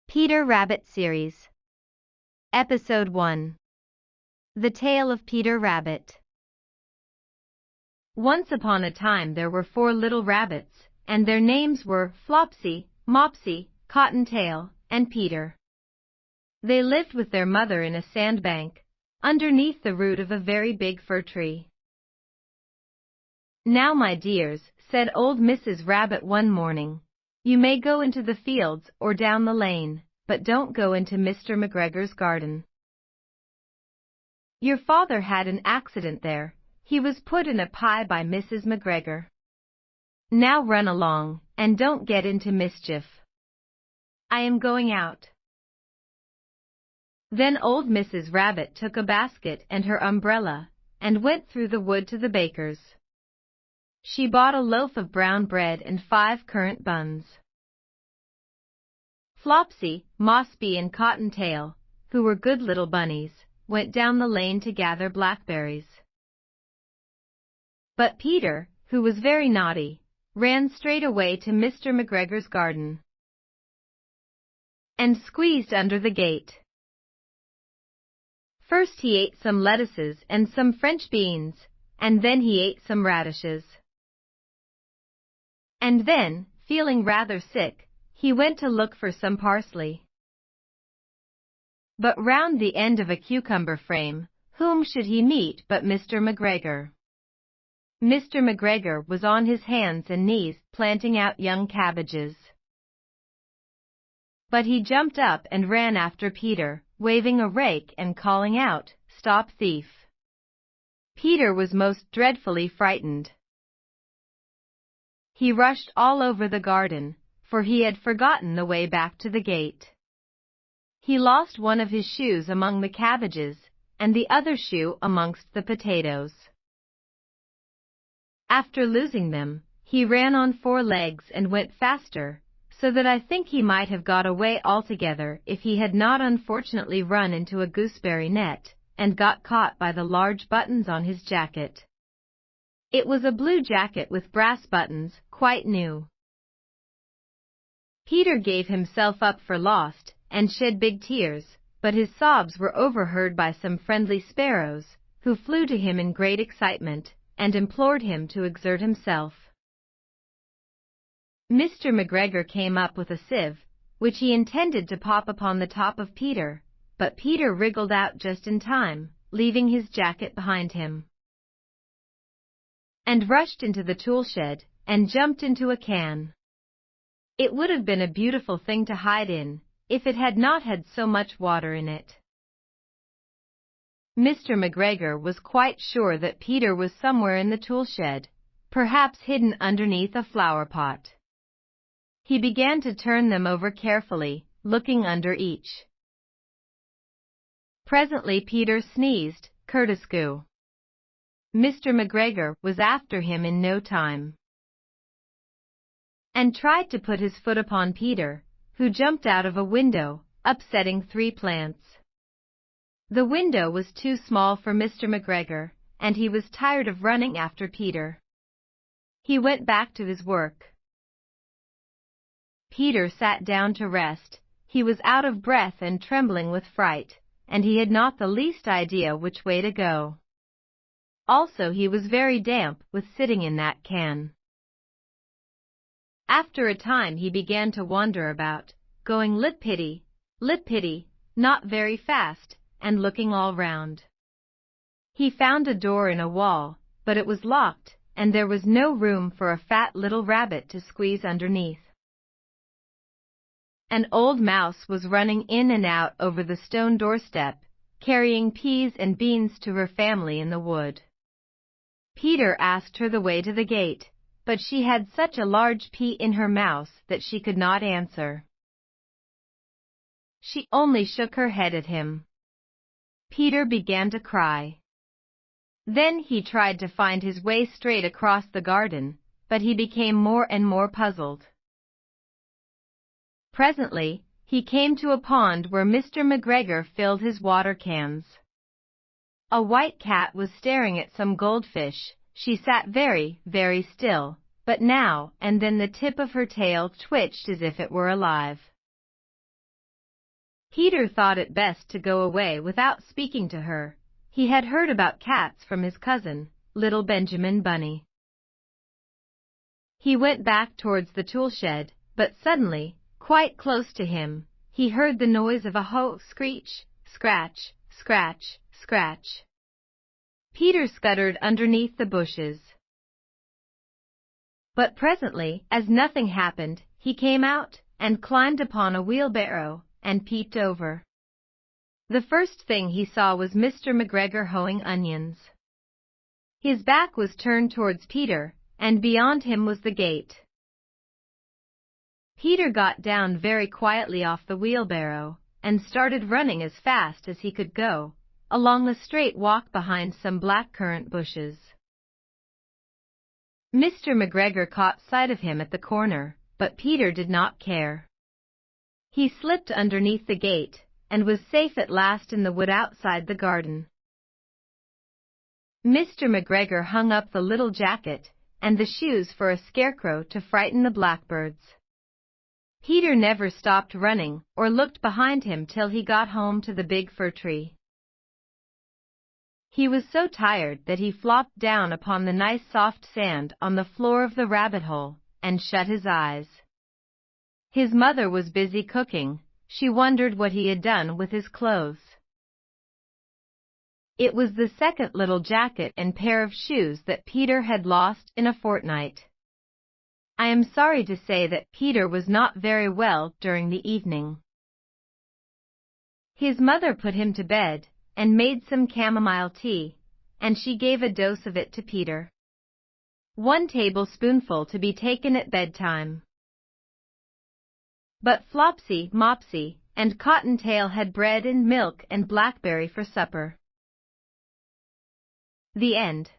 Peter Rabbit Series. Episode 1. The Tale of Peter Rabbit. Once upon a time there were 4 little rabbits, and their names were Flopsy, Mopsy, Cottontail, and Peter. They lived with their mother in a sandbank, underneath the root of a very big fir tree. "Now, my dears," said old Mrs. Rabbit one morning, "you may go into the fields or down the lane, but don't go into Mr. McGregor's garden. Your father had an accident there. He was put in a pie by Mrs. McGregor. Now run along, and don't get into mischief. I am going out." Then old Mrs. Rabbit took a basket and her umbrella, and went through the wood to the baker's. She bought a loaf of brown bread and 5 currant buns. Flopsy, Mopsy, and Cottontail, who were good little bunnies, went down the lane to gather blackberries. But Peter, who was very naughty, ran straight away to Mr. McGregor's garden and squeezed under the gate. First he ate some lettuces and some French beans, and then he ate some radishes. And then, feeling rather sick, he went to look for some parsley. But round the end of a cucumber frame, whom should he meet but Mr. McGregor? Mr. McGregor was on his hands and knees planting out young cabbages. But he jumped up and ran after Peter, waving a rake and calling out, "Stop, thief!" Peter was most dreadfully frightened. He rushed all over the garden, for he had forgotten the way back to the gate. He lost one of his shoes among the cabbages, and the other shoe amongst the potatoes. After losing them, he ran on 4 legs and went faster, so that I think he might have got away altogether if he had not unfortunately run into a gooseberry net, and got caught by the large buttons on his jacket. It was a blue jacket with brass buttons, quite new. Peter gave himself up for lost, and shed big tears, but his sobs were overheard by some friendly sparrows, who flew to him in great excitement, and implored him to exert himself. Mr. McGregor came up with a sieve, which he intended to pop upon the top of Peter, but Peter wriggled out just in time, leaving his jacket behind him, and rushed into the tool shed, and jumped into a can. It would have been a beautiful thing to hide in, if it had not had so much water in it. Mr. McGregor was quite sure that Peter was somewhere in the tool shed, perhaps hidden underneath a flower pot. He began to turn them over carefully, looking under each. Presently Peter sneezed, "Curtiscoo." Mr. McGregor was after him in no time, and tried to put his foot upon Peter, who jumped out of a window, upsetting 3 plants. The window was too small for Mr. McGregor, and he was tired of running after Peter. He went back to his work. Peter sat down to rest. He was out of breath and trembling with fright, and he had not the least idea which way to go. Also he was very damp with sitting in that can. After a time he began to wander about, going lip-pitty, not very fast, and looking all round. He found a door in a wall, but it was locked, and there was no room for a fat little rabbit to squeeze underneath. An old mouse was running in and out over the stone doorstep, carrying peas and beans to her family in the wood. Peter asked her the way to the gate, but she had such a large pea in her mouth that she could not answer. She only shook her head at him. Peter began to cry. Then he tried to find his way straight across the garden, but he became more and more puzzled. Presently, he came to a pond where Mr. McGregor filled his water cans. A white cat was staring at some goldfish. She sat very, very still, but now and then the tip of her tail twitched as if it were alive. Peter thought it best to go away without speaking to her. He had heard about cats from his cousin, little Benjamin Bunny. He went back towards the tool shed, but suddenly, quite close to him, he heard the noise of a hoe screech, scratch, scratch, scratch. Peter scuttered underneath the bushes. But presently, as nothing happened, he came out, and climbed upon a wheelbarrow, and peeped over. The first thing he saw was Mr. McGregor hoeing onions. His back was turned towards Peter, and beyond him was the gate. Peter got down very quietly off the wheelbarrow, and started running as fast as he could go, along the straight walk behind some blackcurrant bushes. Mr. McGregor caught sight of him at the corner, but Peter did not care. He slipped underneath the gate, and was safe at last in the wood outside the garden. Mr. McGregor hung up the little jacket and the shoes for a scarecrow to frighten the blackbirds. Peter never stopped running or looked behind him till he got home to the big fir tree. He was so tired that he flopped down upon the nice soft sand on the floor of the rabbit hole, and shut his eyes. His mother was busy cooking. She wondered what he had done with his clothes. It was the second little jacket and pair of shoes that Peter had lost in a fortnight. I am sorry to say that Peter was not very well during the evening. His mother put him to bed, and made some chamomile tea, and she gave a dose of it to Peter. 1 tablespoonful to be taken at bedtime. But Flopsy, Mopsy, and Cottontail had bread and milk and blackberry for supper. The end.